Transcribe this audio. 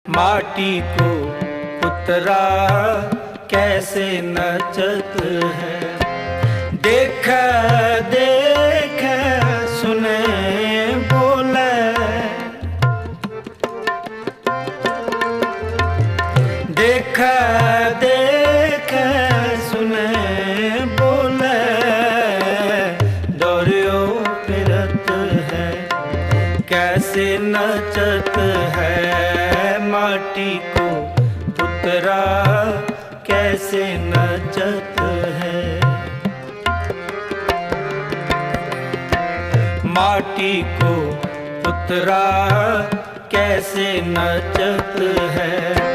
माटी को पुतरा कैसे नचत है। देख देख सुने बोले, देख देख सुने बोले, दौड़ियो फिरत है कैसे नचत है। माटी को पुतरा कैसे नचत है। माटी को पुतरा कैसे नचत है।